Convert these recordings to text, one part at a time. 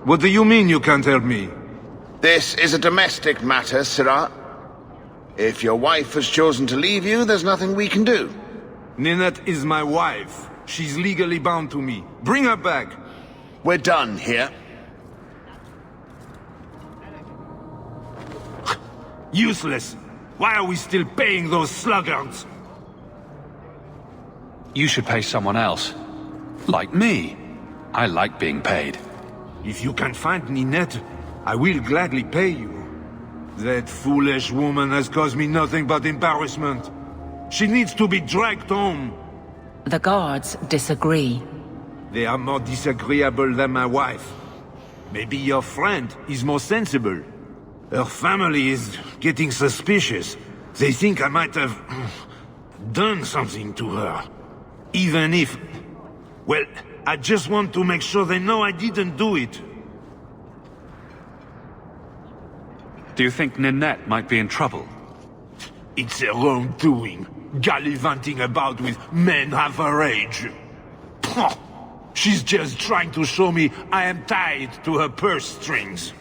What do you mean you can't help me? This is a domestic matter, Sirrah. If your wife has chosen to leave you, there's nothing we can do. Ninette is my wife. She's legally bound to me. Bring her back. We're done here. Useless. Why are we still paying those sluggards? You should pay someone else. Like me. I like being paid. If you can find Ninette, I will gladly pay you. That foolish woman has caused me nothing but embarrassment. She needs to be dragged home. The guards disagree. They are more disagreeable than my wife. Maybe your friend is more sensible. Her family is getting suspicious. They think I might have done something to her. Even if... Well, I just want to make sure they know I didn't do it. Do you think Ninette might be in trouble? It's her own doing, gallivanting about with men half her age. She's just trying to show me I am tied to her purse strings.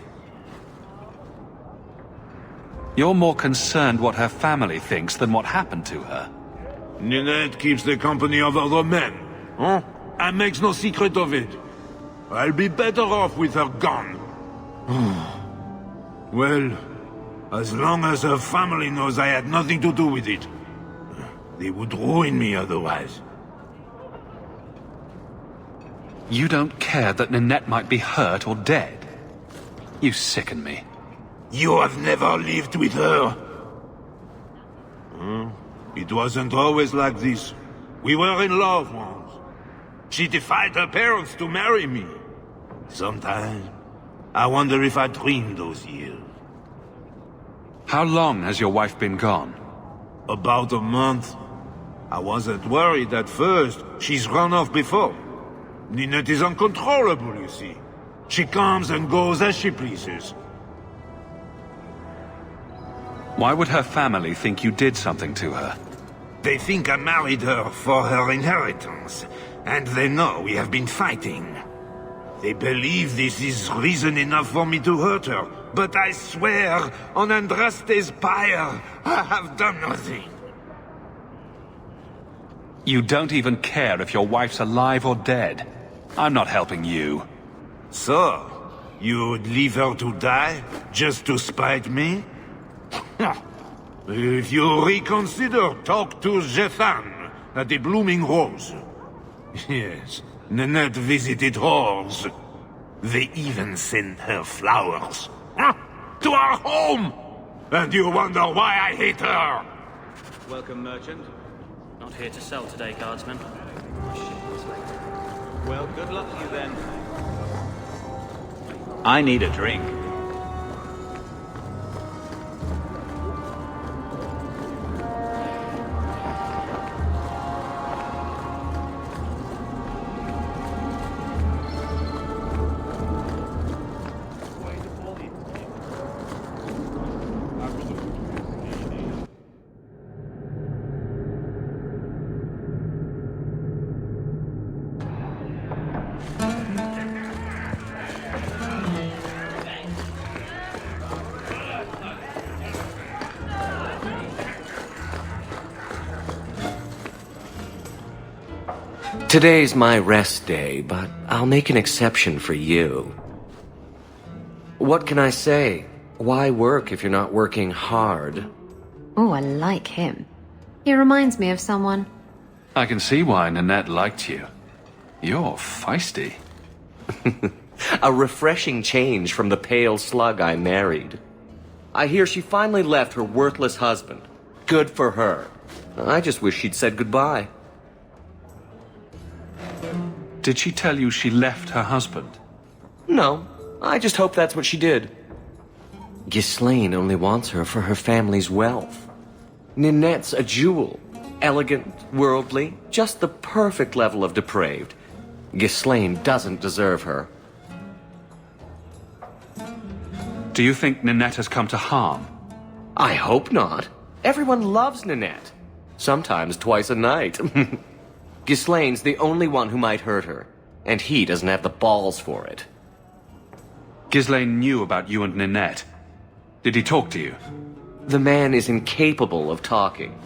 You're more concerned what her family thinks than what happened to her. Ninette keeps the company of other men, huh? And makes no secret of it. I'll be better off with her gone. Well, as long as her family knows I had nothing to do with it. They would ruin me otherwise. You don't care that Ninette might be hurt or dead? You sicken me. You have never lived with her. It wasn't always like this. We were in love once. She defied her parents to marry me. Sometimes, I wonder if I dreamed those years. How long has your wife been gone? About a month. I wasn't worried at first. She's run off before. Ninette is uncontrollable, you see. She comes and goes as she pleases. Why would her family think you did something to her? They think I married her for her inheritance, and they know we have been fighting. They believe this is reason enough for me to hurt her, but I swear on Andraste's pyre, I have done nothing. You don't even care if your wife's alive or dead. I'm not helping you. So, you'd leave her to die, just to spite me? If you reconsider, talk to Jethan at the Blooming Rose. Yes, Ninette visited whores. They even sent her flowers. To our home! And you wonder why I hate her! Welcome, merchant. Not here to sell today, guardsman. Well, good luck to you then. I need a drink. Today's my rest day, but I'll make an exception for you. What can I say? Why work if you're not working hard? Oh, I like him. He reminds me of someone. I can see why Ninette liked you. You're feisty. A refreshing change from the pale slug I married. I hear she finally left her worthless husband. Good for her. I just wish she'd said goodbye. Did she tell you she left her husband? No, I just hope that's what she did. Ghislaine only wants her for her family's wealth. Ninette's a jewel. Elegant, worldly, just the perfect level of depraved. Ghislaine doesn't deserve her. Do you think Ninette has come to harm? I hope not. Everyone loves Ninette. Sometimes twice a night. Ghislaine's the only one who might hurt her, and he doesn't have the balls for it. Ghislaine knew about you and Ninette. Did he talk to you? The man is incapable of talking.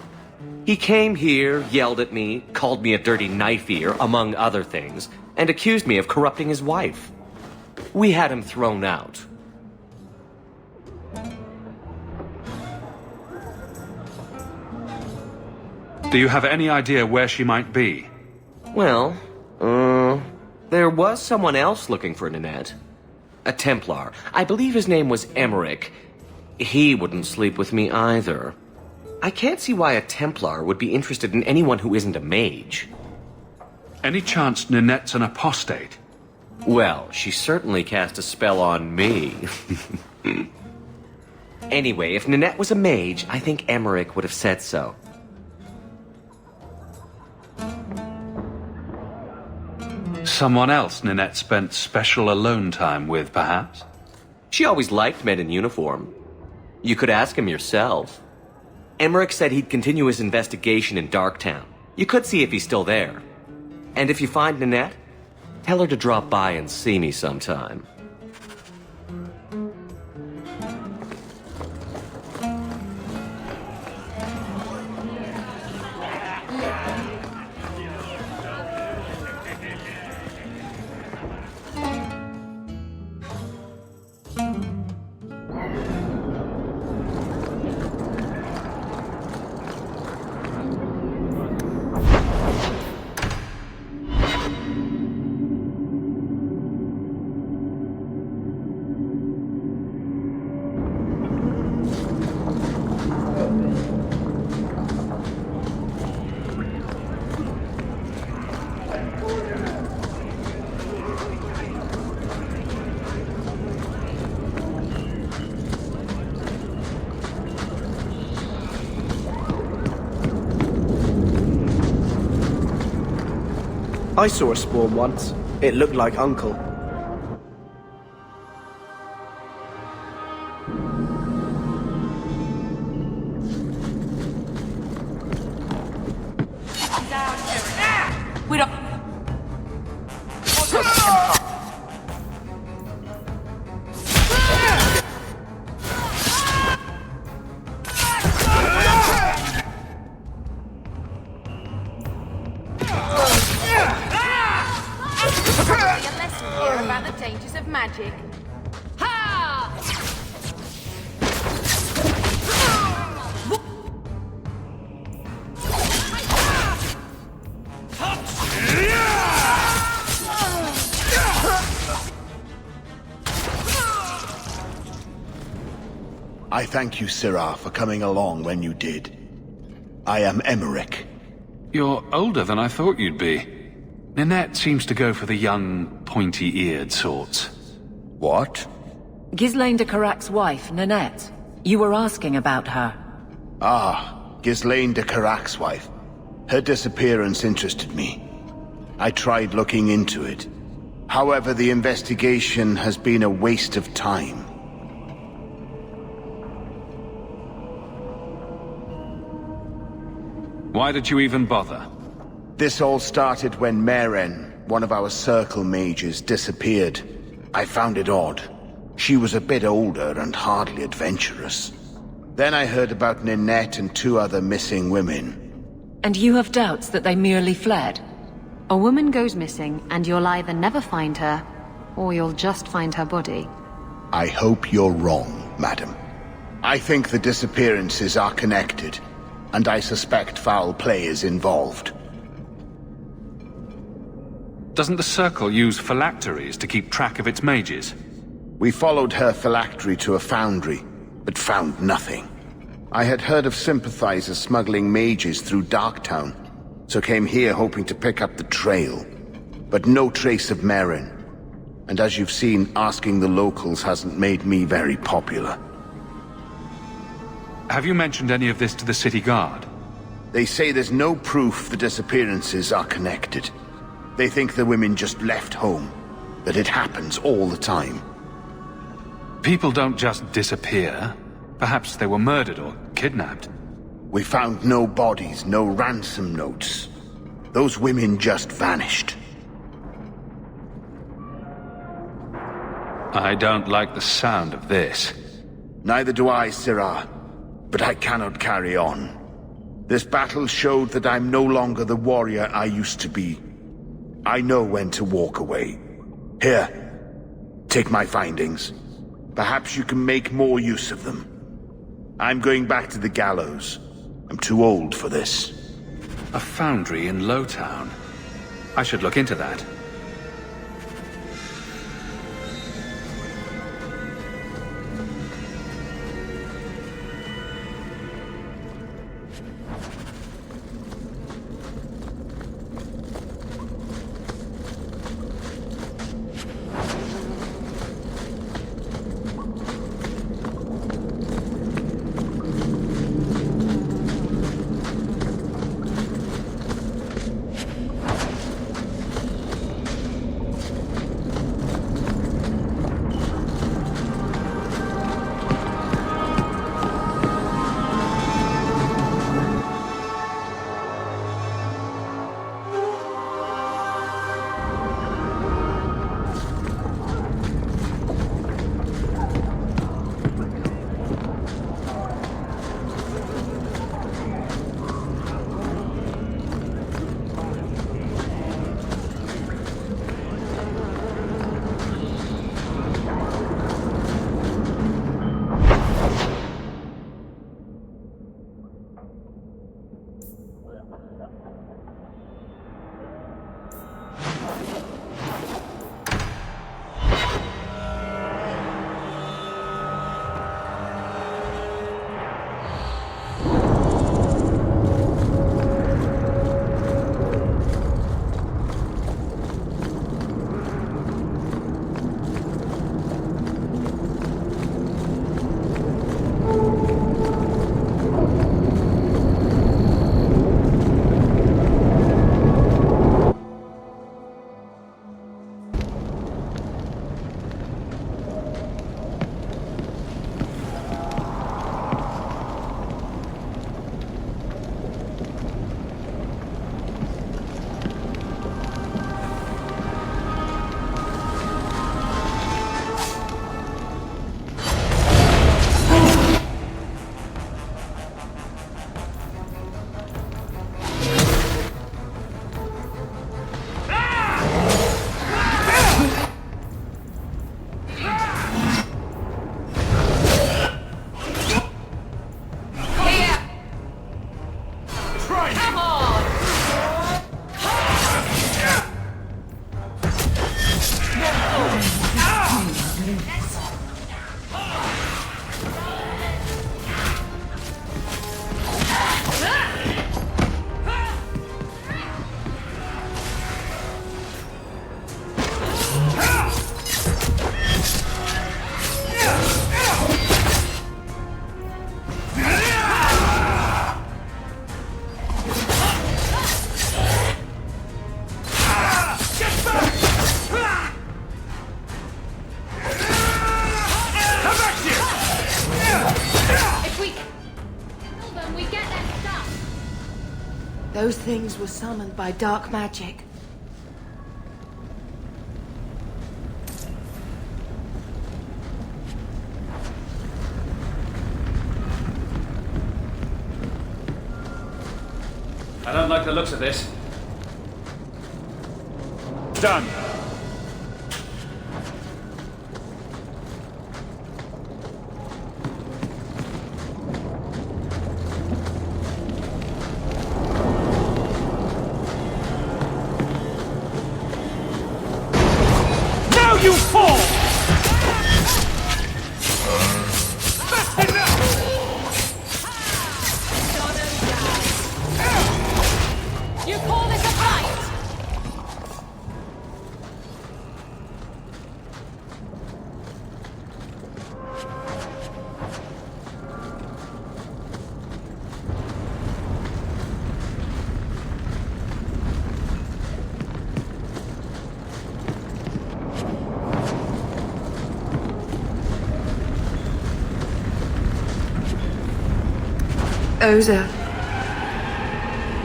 He came here, yelled at me, called me a dirty knife-ear, among other things, and accused me of corrupting his wife. We had him thrown out. Do you have any idea where she might be? Well, there was someone else looking for Ninette. A Templar. I believe his name was Emmerich. He wouldn't sleep with me either. I can't see why a Templar would be interested in anyone who isn't a mage. Any chance Ninette's an apostate? Well, she certainly cast a spell on me. Anyway, if Ninette was a mage, I think Emmerich would have said so. Someone else Ninette spent special alone time with, perhaps? She always liked men in uniform. You could ask him yourself. Emmerich said he'd continue his investigation in Darktown. You could see if he's still there. And if you find Ninette, tell her to drop by and see me sometime. I saw a spawn once. It looked like Uncle. We don't... about the dangers of magic. Ha! I thank you, Syrah, for coming along when you did. I am Emmerich. You're older than I thought you'd be. Ninette seems to go for the young, pointy-eared sorts. What? Ghislaine de Carac's wife, Ninette. You were asking about her. Ah, Ghislaine de Carac's wife. Her disappearance interested me. I tried looking into it. However, the investigation has been a waste of time. Why did you even bother? This all started when Maren, one of our circle mages, disappeared. I found it odd. She was a bit older and hardly adventurous. Then I heard about Ninette and 2 other missing women. And you have doubts that they merely fled? A woman goes missing, and you'll either never find her, or you'll just find her body. I hope you're wrong, madam. I think the disappearances are connected, and I suspect foul play is involved. Doesn't the Circle use phylacteries to keep track of its mages? We followed her phylactery to a foundry, but found nothing. I had heard of sympathizers smuggling mages through Darktown, so came here hoping to pick up the trail. But no trace of Maren. And as you've seen, asking the locals hasn't made me very popular. Have you mentioned any of this to the city guard? They say there's no proof the disappearances are connected. They think the women just left home, that it happens all the time. People don't just disappear. Perhaps they were murdered or kidnapped. We found no bodies, no ransom notes. Those women just vanished. I don't like the sound of this. Neither do I, Sirrah. But I cannot carry on. This battle showed that I'm no longer the warrior I used to be. I know when to walk away. Here, take my findings. Perhaps you can make more use of them. I'm going back to the gallows. I'm too old for this. A foundry in Lowtown. I should look into that. Those things were summoned by dark magic. I don't like the looks of this. Done. You fall! You call this a fight?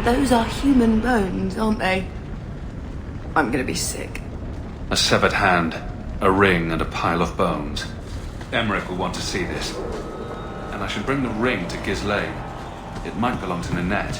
Those are human bones, aren't they? I'm gonna be sick. A severed hand. A ring and a pile of bones. Emmerich will want to see this. And I should bring the ring to Ghislaine. It might belong to Ninette.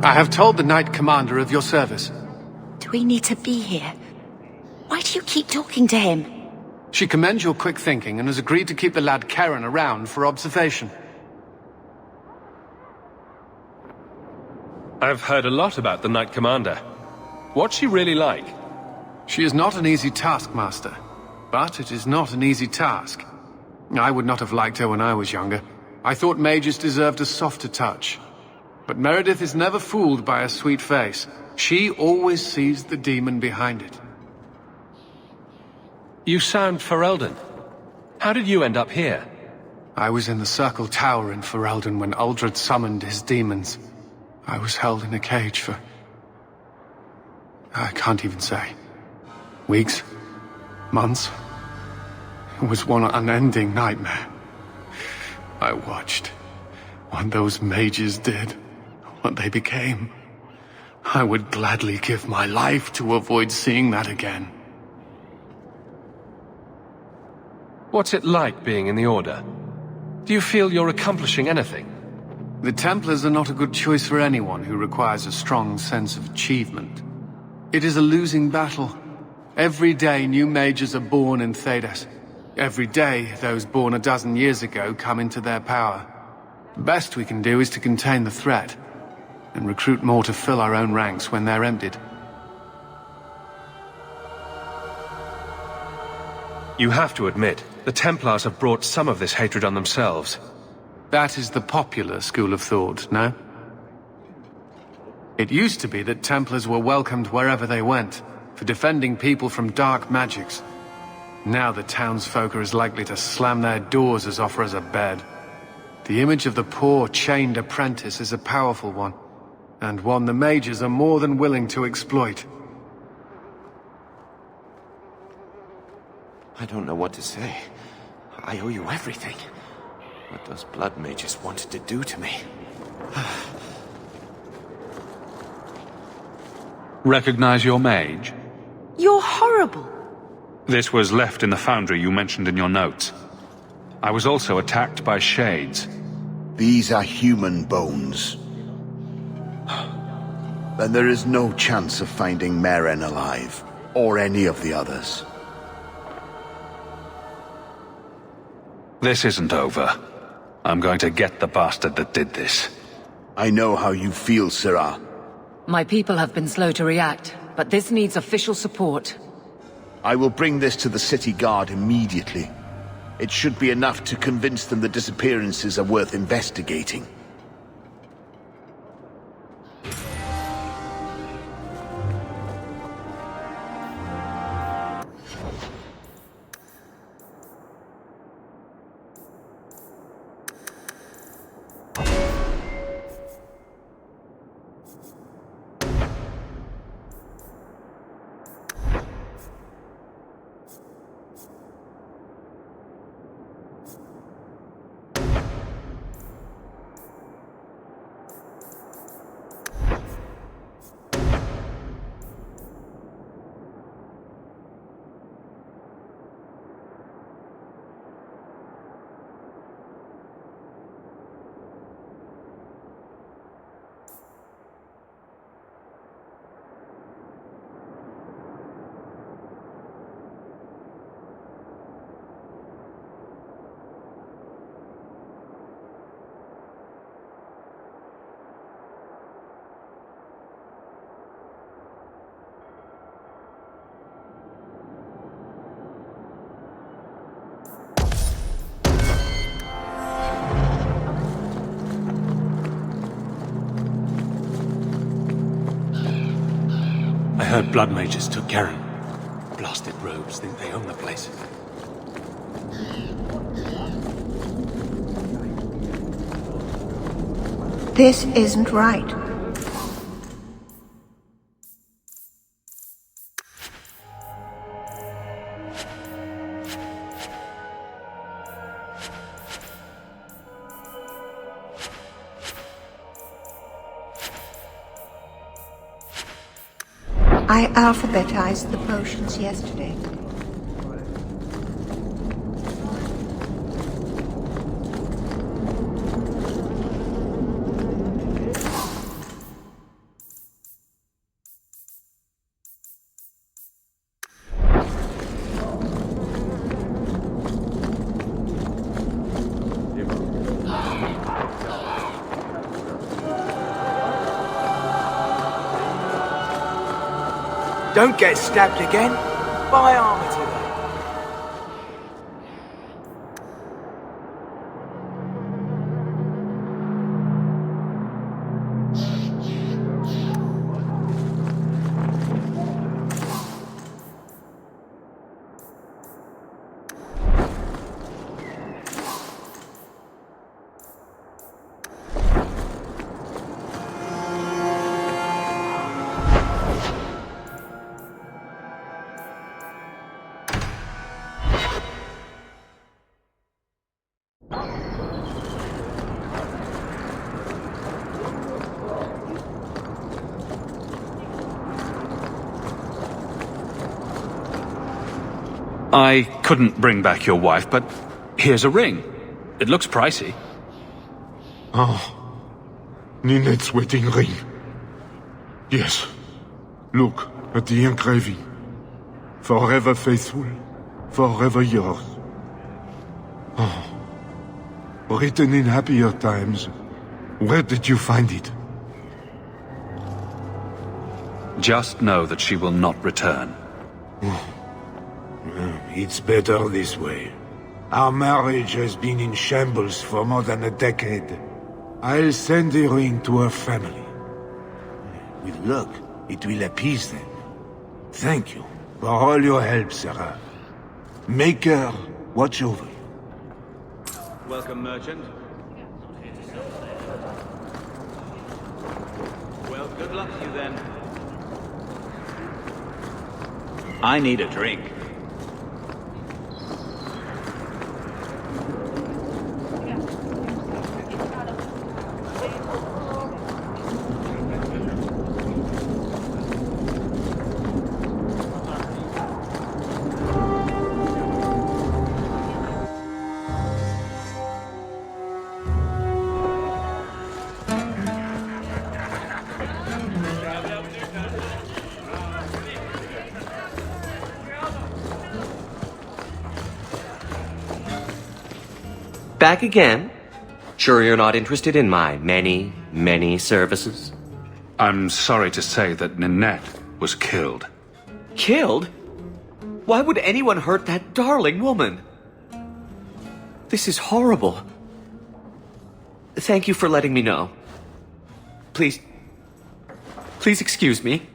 I have told the Knight Commander of your service. Do we need to be here? Why do you keep talking to him? She commends your quick thinking and has agreed to keep the lad Karen around for observation. I've heard a lot about the Knight Commander. What's she really like? She is not an easy taskmaster, but it is not an easy task. I would not have liked her when I was younger. I thought mages deserved a softer touch. But Meredith is never fooled by a sweet face. She always sees the demon behind it. You sound Ferelden. How did you end up here? I was in the Circle Tower in Ferelden when Uldred summoned his demons. I was held in a cage for... I can't even say. Weeks? Months? It was one unending nightmare. I watched what those mages did. What they became. I would gladly give my life to avoid seeing that again. What's it like being in the Order? Do you feel you're accomplishing anything? The Templars are not a good choice for anyone who requires a strong sense of achievement. It is a losing battle. Every day new mages are born in Thedas. Every day those born a dozen years ago come into their power. The best we can do is to contain the threat, and recruit more to fill our own ranks when they're emptied. You have to admit, the Templars have brought some of this hatred on themselves. That is the popular school of thought, no? It used to be that Templars were welcomed wherever they went, for defending people from dark magics. Now the townsfolk are as likely to slam their doors as offer us a bed. The image of the poor, chained apprentice is a powerful one, and one the mages are more than willing to exploit. I don't know what to say. I owe you everything. What those blood mages wanted to do to me. Recognize your mage? You're horrible. This was left in the foundry you mentioned in your notes. I was also attacked by shades. These are human bones. Then there is no chance of finding Meren alive, or any of the others. This isn't over. I'm going to get the bastard that did this. I know how you feel, Sirrah. My people have been slow to react, but this needs official support. I will bring this to the city guard immediately. It should be enough to convince them the disappearances are worth investigating. heard blood mages took Karen. Blasted rogues think they own the place. This isn't right. I alphabetized the potions yesterday. Don't get stabbed again. Buy armor today. I couldn't bring back your wife, but here's a ring. It looks pricey. Oh, Ninette's wedding ring. Yes. Look at the engraving. Forever faithful, forever yours. Oh. Written in happier times. Where did you find it? Just know that she will not return. It's better this way. Our marriage has been in shambles for more than a decade. I'll send the ring to her family. With luck, it will appease them. Thank you for all your help, Sarah. Make her watch over you. Welcome, merchant. Well, good luck to you then. I need a drink. Back again? Sure you're not interested in my many, many services? I'm sorry to say that Ninette was killed. Killed? Why would anyone hurt that darling woman? This is horrible. Thank you for letting me know. Please excuse me.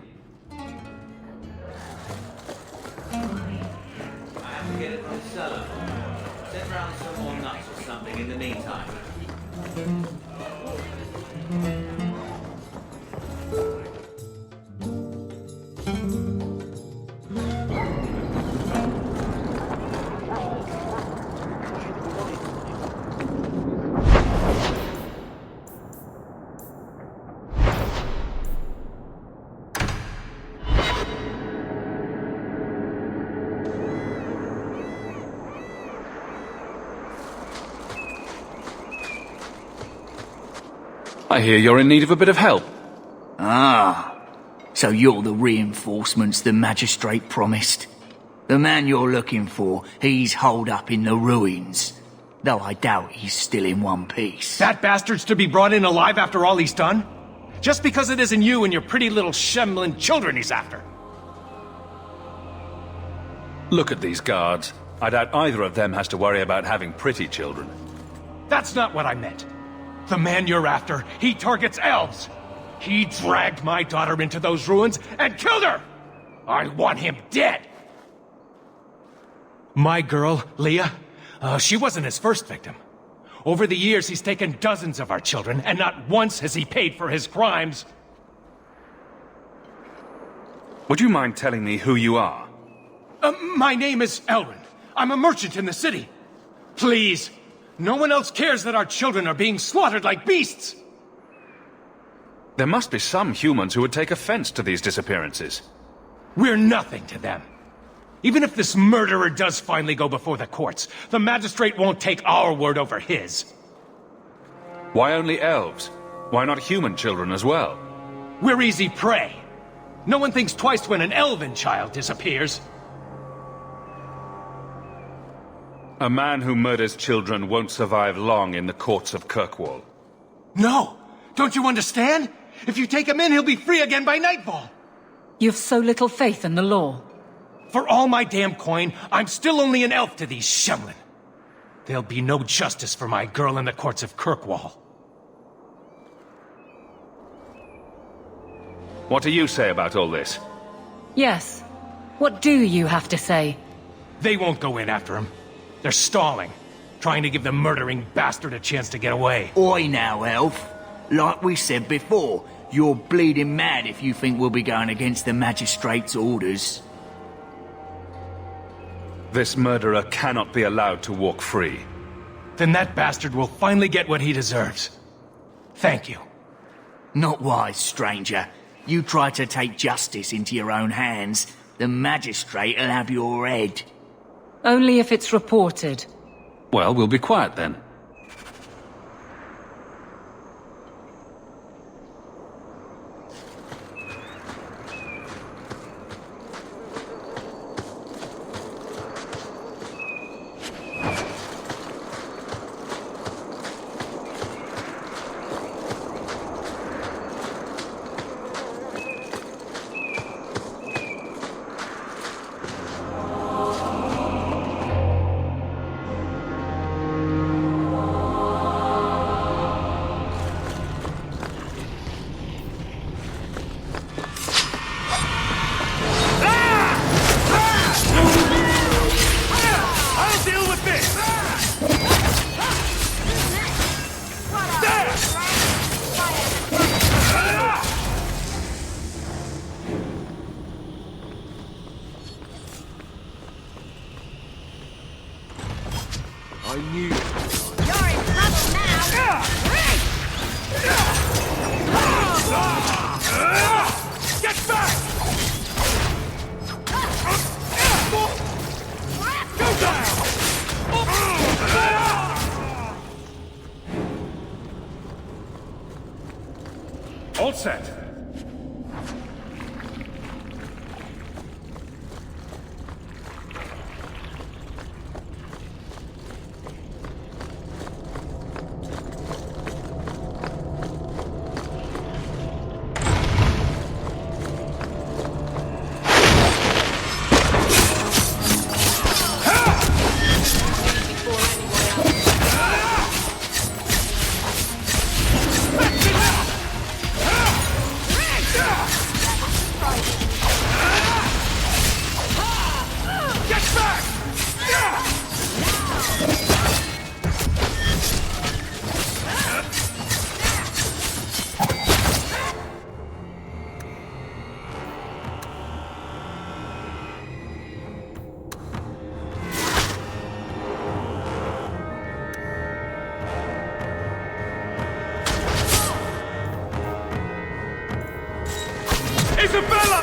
In the meantime. I hear you're in need of a bit of help. Ah, so you're the reinforcements the magistrate promised. The man you're looking for, he's holed up in the ruins. Though I doubt he's still in one piece. That bastard's to be brought in alive after all he's done? Just because it isn't you and your pretty little shambling children he's after. Look at these guards. I doubt either of them has to worry about having pretty children. That's not what I meant. The man you're after, he targets elves. He dragged my daughter into those ruins and killed her! I want him dead! My girl, Leah, she wasn't his first victim. Over the years, he's taken dozens of our children, and not once has he paid for his crimes. Would you mind telling me who you are? My name is Elrond. I'm a merchant in the city. Please, no one else cares that our children are being slaughtered like beasts! There must be some humans who would take offense to these disappearances. We're nothing to them. Even if this murderer does finally go before the courts, the magistrate won't take our word over his. Why only elves? Why not human children as well? We're easy prey. No one thinks twice when an elven child disappears. A man who murders children won't survive long in the courts of Kirkwall. No! Don't you understand? If you take him in, he'll be free again by nightfall! You've so little faith in the law. For all my damn coin, I'm still only an elf to these Shemlin. There'll be no justice for my girl in the courts of Kirkwall. What do you say about all this? Yes. What do you have to say? They won't go in after him. They're stalling, trying to give the murdering bastard a chance to get away. Oi now, elf. Like we said before, you're bleeding mad if you think we'll be going against the magistrate's orders. This murderer cannot be allowed to walk free. Then that bastard will finally get what he deserves. Thank you. Not wise, stranger. You try to take justice into your own hands, the magistrate'll have your head. Only if it's reported. Well, we'll be quiet then. All set. Isabella!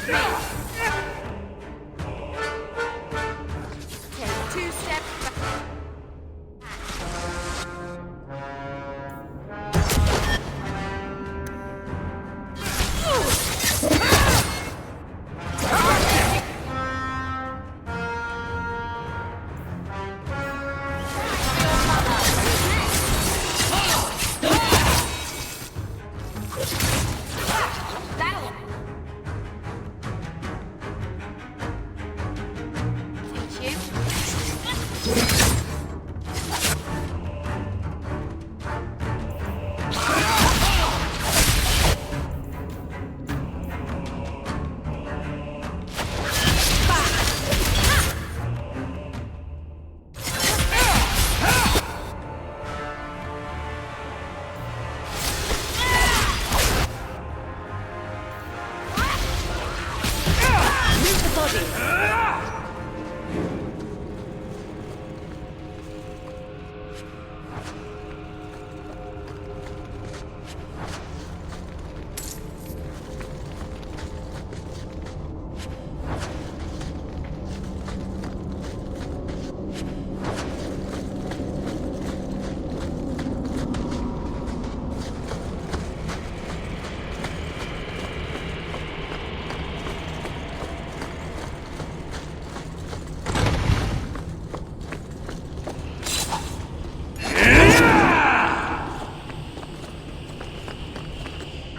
Take 2 steps back.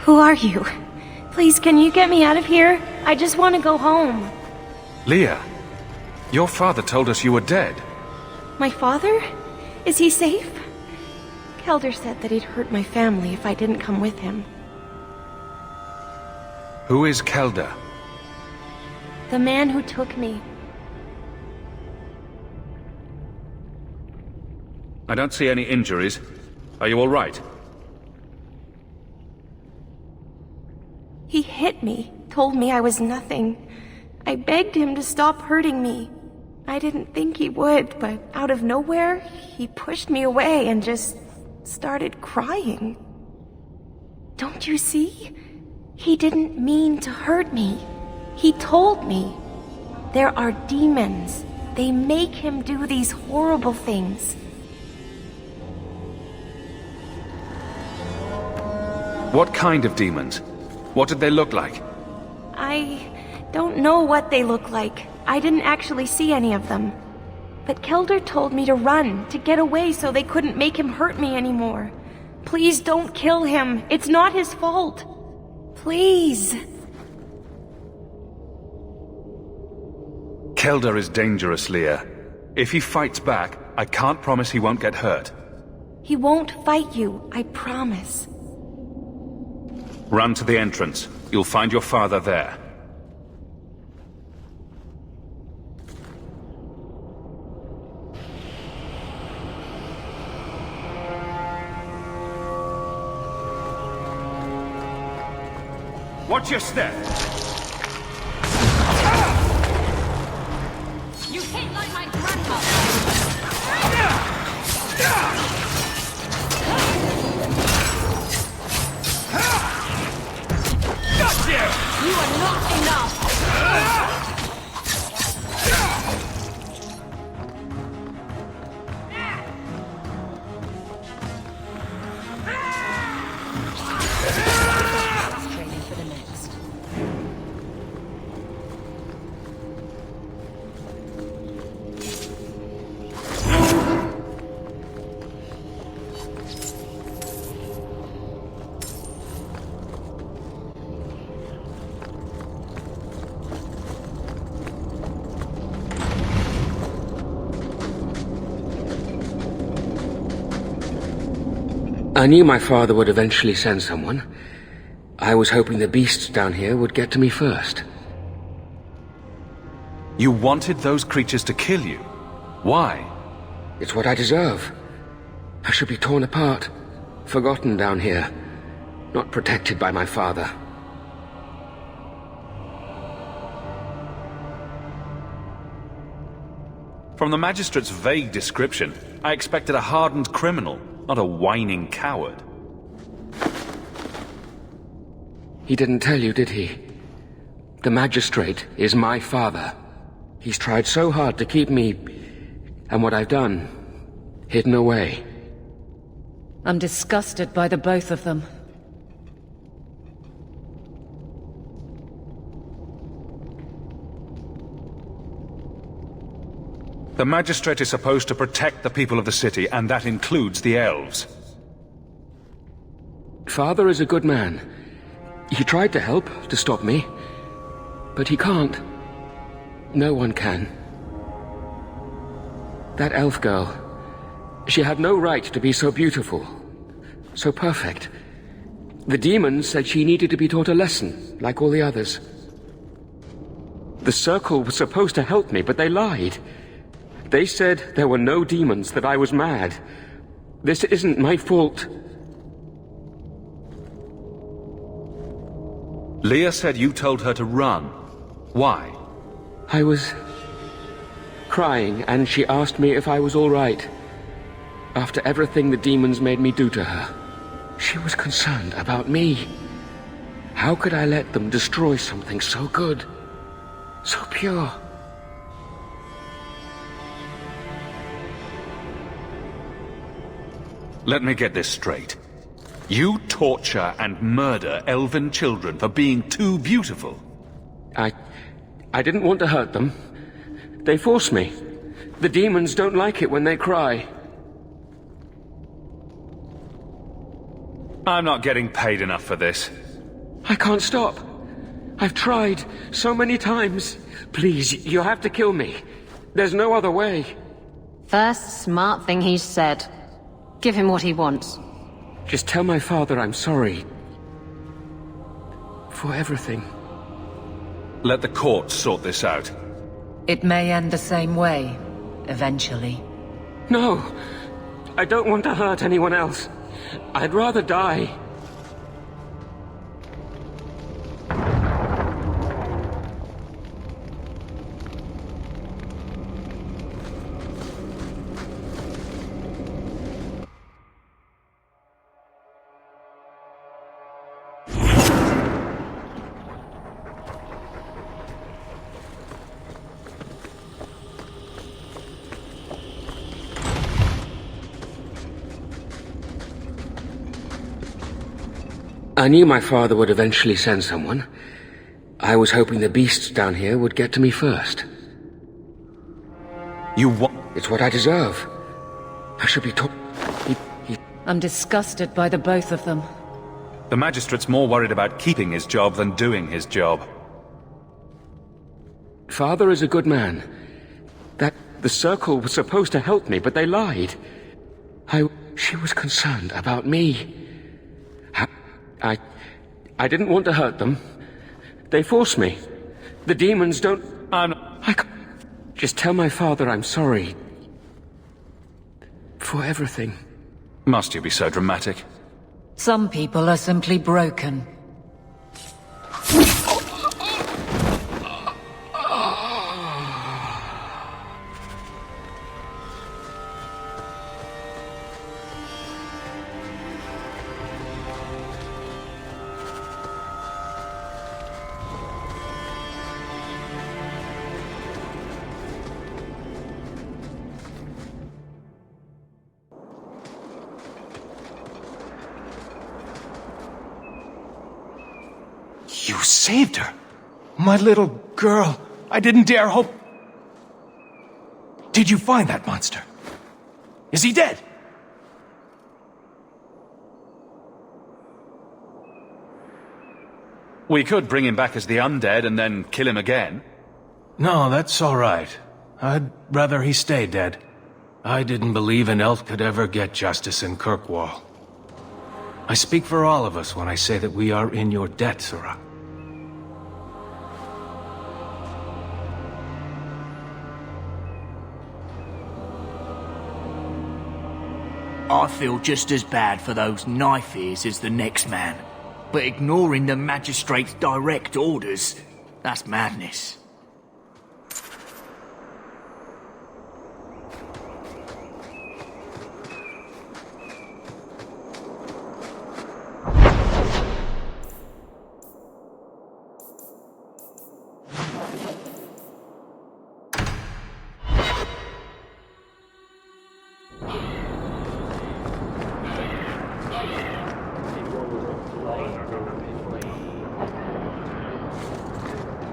Who are you? Please, can you get me out of here? I just want to go home. Leah, your father told us you were dead. My father? Is he safe? Kelder said that he'd hurt my family if I didn't come with him. Who is Kelder? The man who took me. I don't see any injuries. Are you all right? He hit me, told me I was nothing. I begged him to stop hurting me. I didn't think he would, but out of nowhere, he pushed me away and just started crying. Don't you see? He didn't mean to hurt me. He told me. There are demons. They make him do these horrible things. What kind of demons? What did they look like? I don't know what they look like. I didn't actually see any of them. But Kelder told me to run, to get away so they couldn't make him hurt me anymore. Please don't kill him. It's not his fault. Please. Kelder is dangerous, Leah. If he fights back, I can't promise he won't get hurt. He won't fight you, I promise. Run to the entrance. You'll find your father there. Watch your step! You hit like my grandmother! You are not enough! Training for the next. I knew my father would eventually send someone. I was hoping the beasts down here would get to me first. You wanted those creatures to kill you? Why? It's what I deserve. I should be torn apart, forgotten down here, not protected by my father. From the Magistrate's vague description, I expected a hardened criminal, not a whining coward. He didn't tell you, did he? The magistrate is my father. He's tried so hard to keep me, and what I've done, hidden away. I'm disgusted by the both of them. The magistrate is supposed to protect the people of the city, and that includes the elves. Father is a good man. He tried to help, to stop me. But he can't. No one can. That elf girl, she had no right to be so beautiful, so perfect. The demons said she needed to be taught a lesson, like all the others. The Circle was supposed to help me, but they lied. They said there were no demons, that I was mad. This isn't my fault. Leah said you told her to run. Why? I was crying, and she asked me if I was all right. After everything the demons made me do to her, she was concerned about me. How could I let them destroy something so good, so pure? Let me get this straight. You torture and murder elven children for being too beautiful. I didn't want to hurt them. They forced me. The demons don't like it when they cry. I'm not getting paid enough for this. I can't stop. I've tried so many times. Please, you have to kill me. There's no other way. First smart thing he's said. Give him what he wants. Just tell my father I'm sorry. For everything. Let the court sort this out. It may end the same way, eventually. No! I don't want to hurt anyone else. I'd rather die. I knew my father would eventually send someone. I was hoping the beasts down here would get to me first. You what? It's what I deserve. I should be taught. I'm disgusted by the both of them. The magistrate's more worried about keeping his job than doing his job. Father is a good man. The Circle was supposed to help me, but they lied. She was concerned about me. I didn't want to hurt them. They forced me. The demons don't... Just tell my father I'm sorry. For everything. Must you be so dramatic? Some people are simply broken. You saved her. My little girl. I didn't dare hope... Did you find that monster? Is he dead? We could bring him back as the undead and then kill him again. No, that's all right. I'd rather he stay dead. I didn't believe an elf could ever get justice in Kirkwall. I speak for all of us when I say that we are in your debt, Sirrah. I feel just as bad for those knife ears as the next man. But ignoring the magistrate's direct orders, that's madness.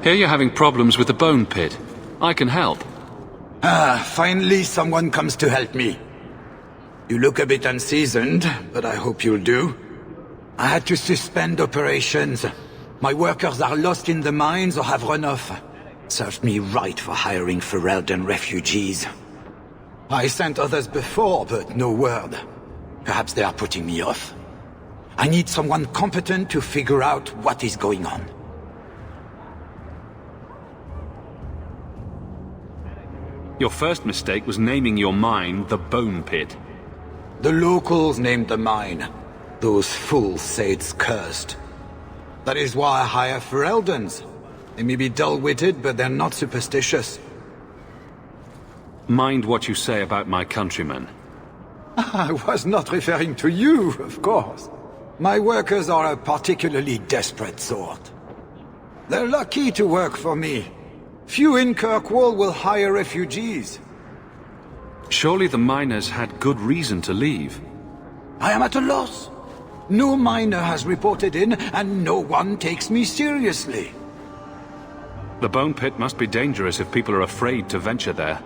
Hear you're having problems with the bone pit. I can help. Finally someone comes to help me. You look a bit unseasoned, but I hope you'll do. I had to suspend operations. My workers are lost in the mines or have run off. Served me right for hiring Ferelden refugees. I sent others before, but no word. Perhaps they are putting me off. I need someone competent to figure out what is going on. Your first mistake was naming your mine the Bone Pit. The locals named the mine. Those fools say it's cursed. That is why I hire Fereldens. They may be dull-witted, but they're not superstitious. Mind what you say about my countrymen. I was not referring to you, of course. My workers are a particularly desperate sort. They're lucky to work for me. Few in Kirkwall will hire refugees. Surely the miners had good reason to leave. I am at a loss. No miner has reported in, and no one takes me seriously. The Bone Pit must be dangerous if people are afraid to venture there.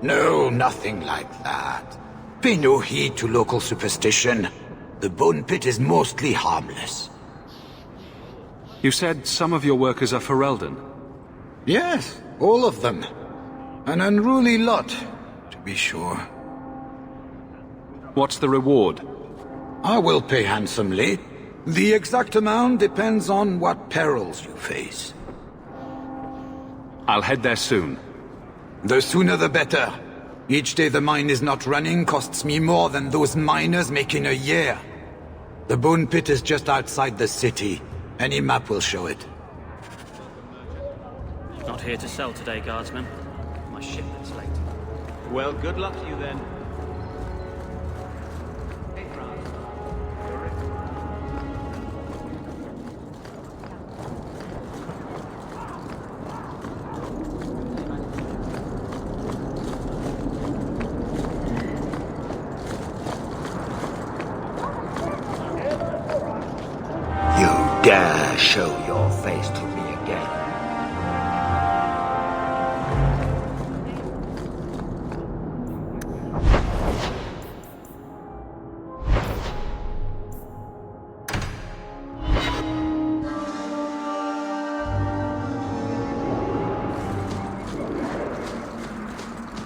No, nothing like that. Pay no heed to local superstition. The Bone Pit is mostly harmless. You said some of your workers are Ferelden? Yes, all of them. An unruly lot, to be sure. What's the reward? I will pay handsomely. The exact amount depends on what perils you face. I'll head there soon. The sooner the better. Each day the mine is not running costs me more than those miners make in a year. The Bone Pit is just outside the city. Any map will show it. Not here to sell today, guardsman. My shipment's late. Well, good luck to you then. Dare show your face to me again.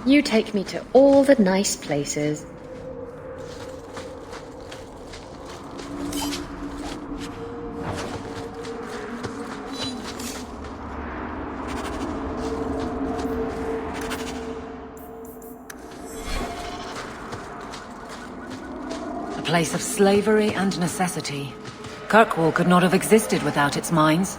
You take me to all the nice places. A place of slavery and necessity. Kirkwall could not have existed without its mines.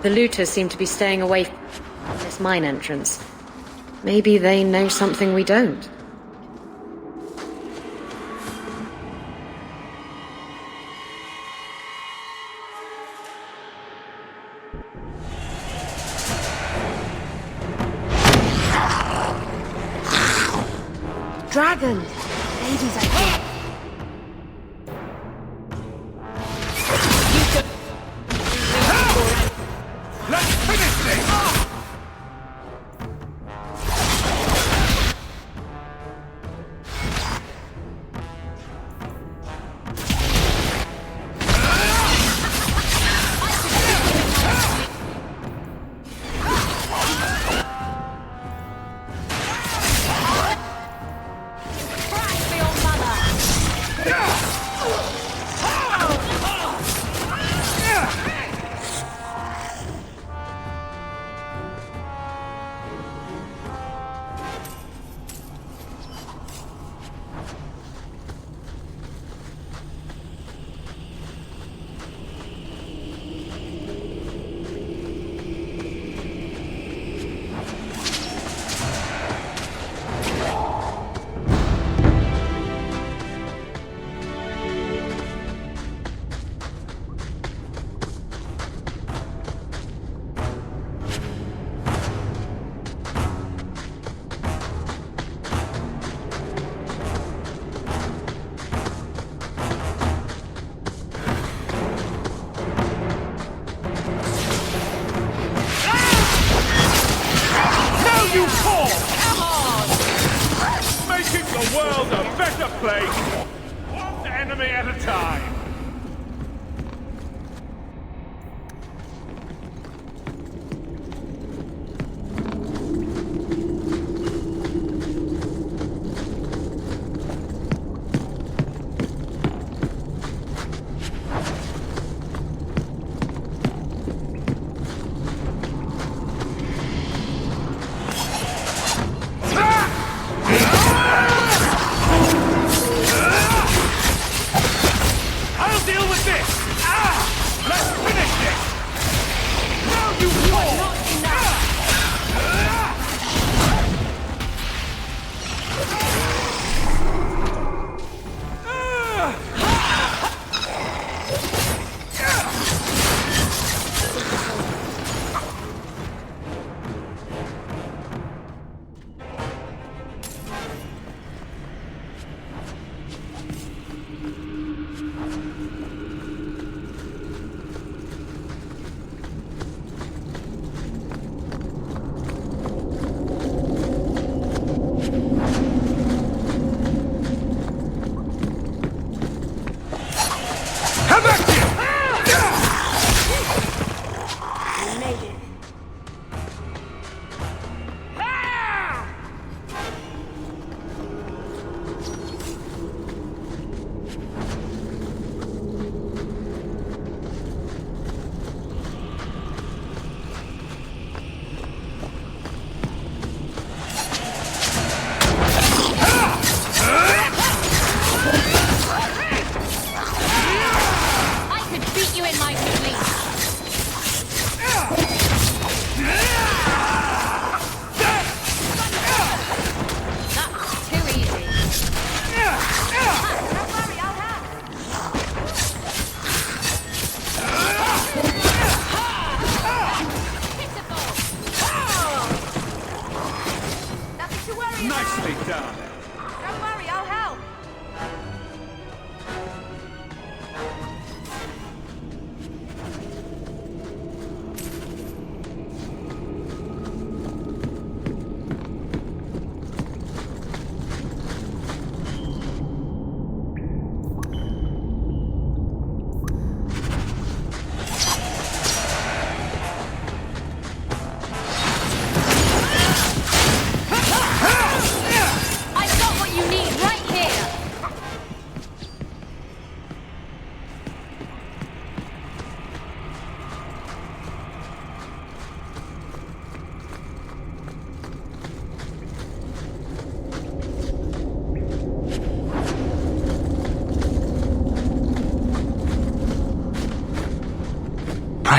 The looters seem to be staying away from this mine entrance. Maybe they know something we don't. Dragon! Ladies, I think. Let's finish this! You call! Come on! Making the world a better place! One enemy at a time!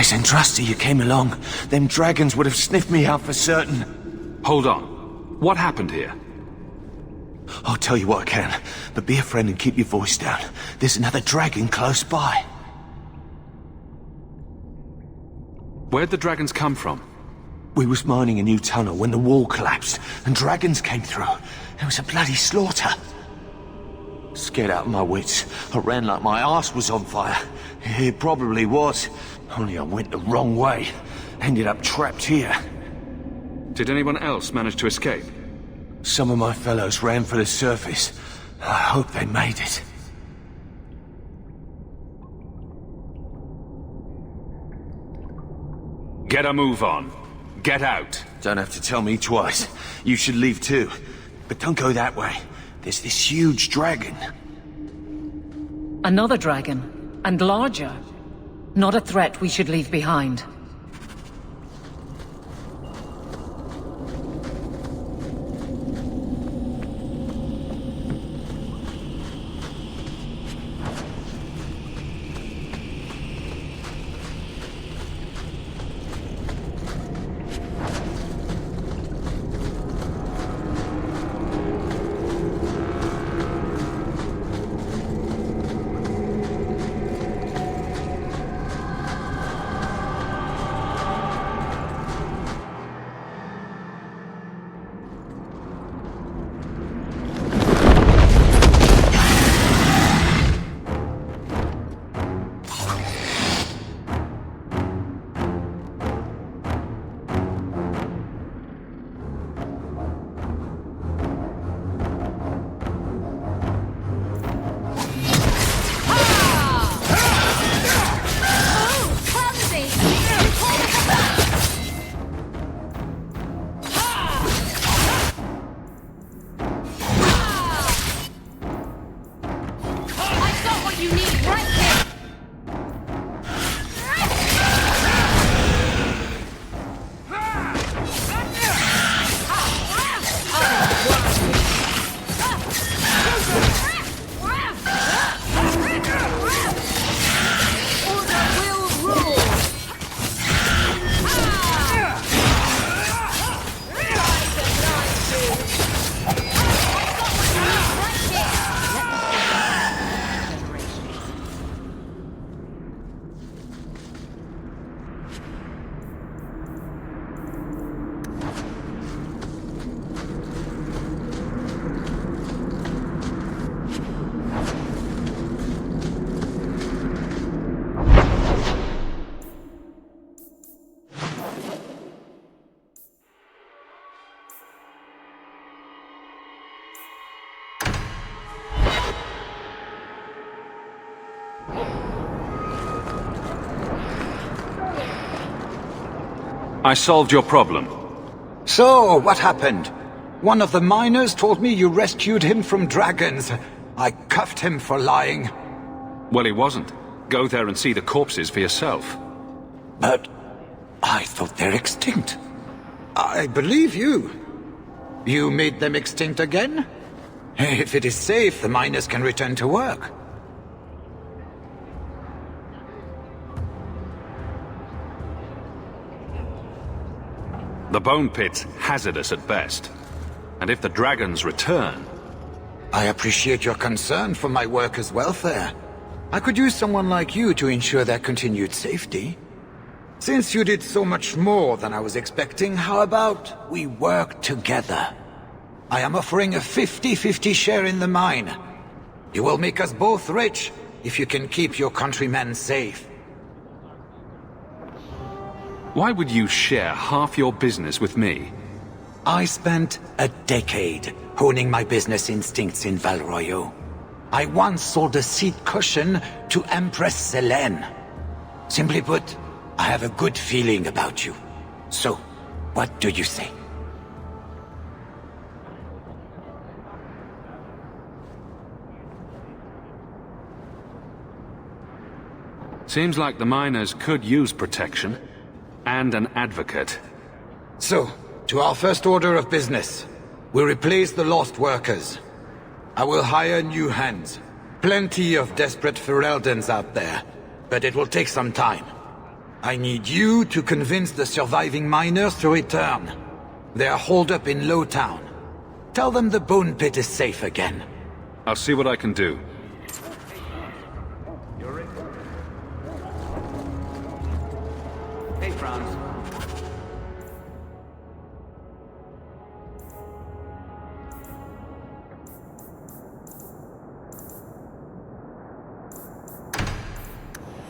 Nice and trusty you came along. Them dragons would have sniffed me out for certain. Hold on. What happened here? I'll tell you what I can, but be a friend and keep your voice down. There's another dragon close by. Where'd the dragons come from? We was mining a new tunnel when the wall collapsed, and dragons came through. It was a bloody slaughter. Scared out of my wits, I ran like my arse was on fire. It probably was, only I went the wrong way. Ended up trapped here. Did anyone else manage to escape? Some of my fellows ran for the surface. I hope they made it. Get a move on. Get out. Don't have to tell me twice. You should leave too. But don't go that way. There's this huge dragon. Another dragon, and larger. Not a threat we should leave behind. I solved your problem. So, what happened? One of the miners told me you rescued him from dragons. I cuffed him for lying. Well, he wasn't. Go there and see the corpses for yourself. But I thought they're extinct. I believe you. You made them extinct again? If it is safe, the miners can return to work. The bone pit's hazardous at best. And if the dragons return... I appreciate your concern for my workers' welfare. I could use someone like you to ensure their continued safety. Since you did so much more than I was expecting, how about we work together? I am offering a 50-50 share in the mine. You will make us both rich if you can keep your countrymen safe. Why would you share half your business with me? I spent a decade honing my business instincts in Val Royeaux. I once sold a seat cushion to Empress Selene. Simply put, I have a good feeling about you. So, what do you say? Seems like the miners could use protection. And an advocate. So, to our first order of business. We replace the lost workers. I will hire new hands. Plenty of desperate Fereldans out there, but it will take some time. I need you to convince the surviving miners to return. They are holed up in Lowtown. Tell them the Bone Pit is safe again. I'll see what I can do. Hey, Franz.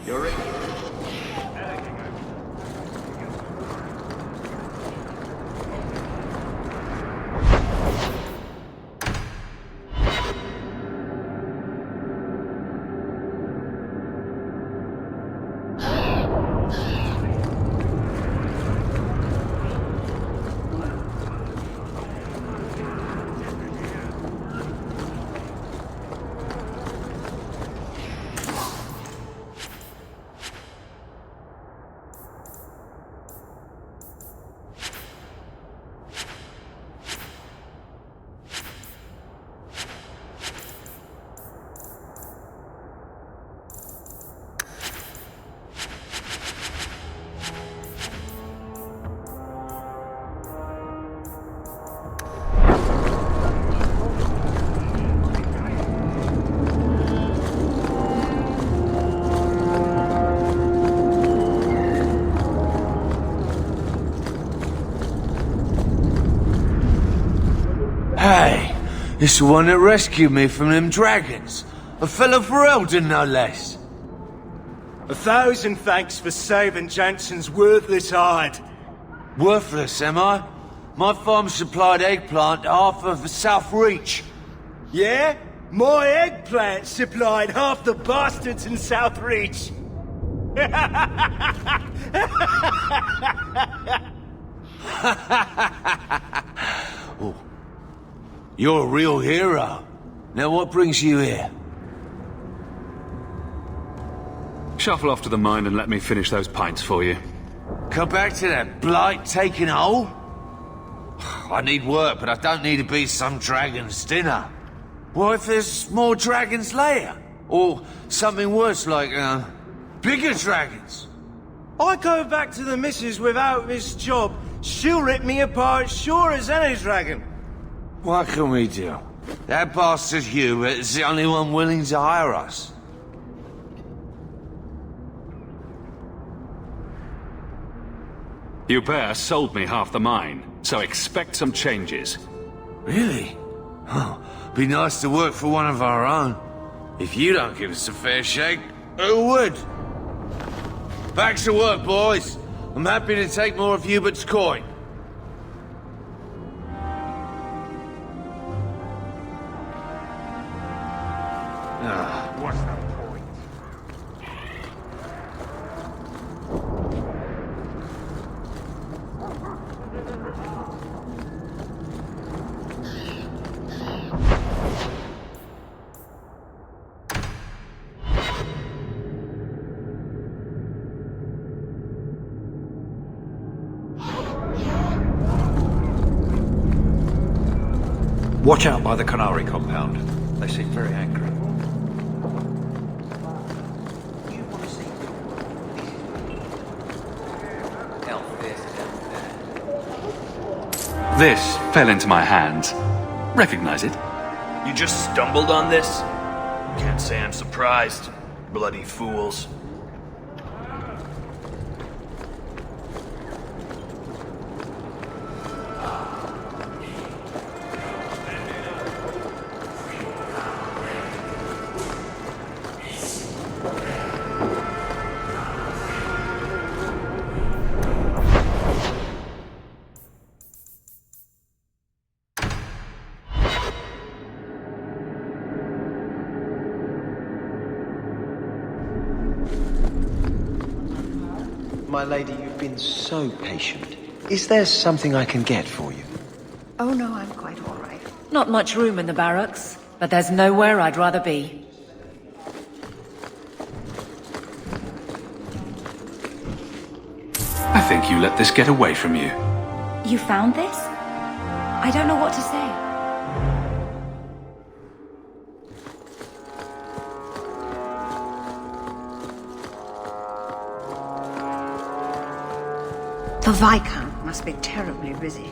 You're in. Hey, it's the one that rescued me from them dragons. A fellow for Eldon, no less. 1,000 thanks for saving Jansen's worthless hide. Worthless, am I? My farm supplied eggplant to half of the South Reach. Yeah? My eggplant supplied half the bastards in South Reach. Oh. You're a real hero. Now what brings you here? Shuffle off to the mine and let me finish those pints for you. Come back to that blight taking hold? I need work, but I don't need to be some dragon's dinner. What if there's more dragons later? Or something worse like, bigger dragons? I go back to the missus without this job. She'll rip me apart sure as any dragon. What can we do? That bastard Hubert is the only one willing to hire us. Hubert sold me half the mine, so expect some changes. Really? Oh, be nice to work for one of our own. If you don't give us a fair shake, who would? Back to work, boys. I'm happy to take more of Hubert's coin. What's the point? Watch out by the Canary compound. They seem very angry. This fell into my hands. Recognize it? You just stumbled on this? Can't say I'm surprised. Bloody fools. My lady, you've been so patient. Is there something I can get for you? Oh no, I'm quite all right. Not much room in the barracks, but there's nowhere I'd rather be. I think you let this get away from you. You found this? I don't know what to say. The Viscount must be terribly busy.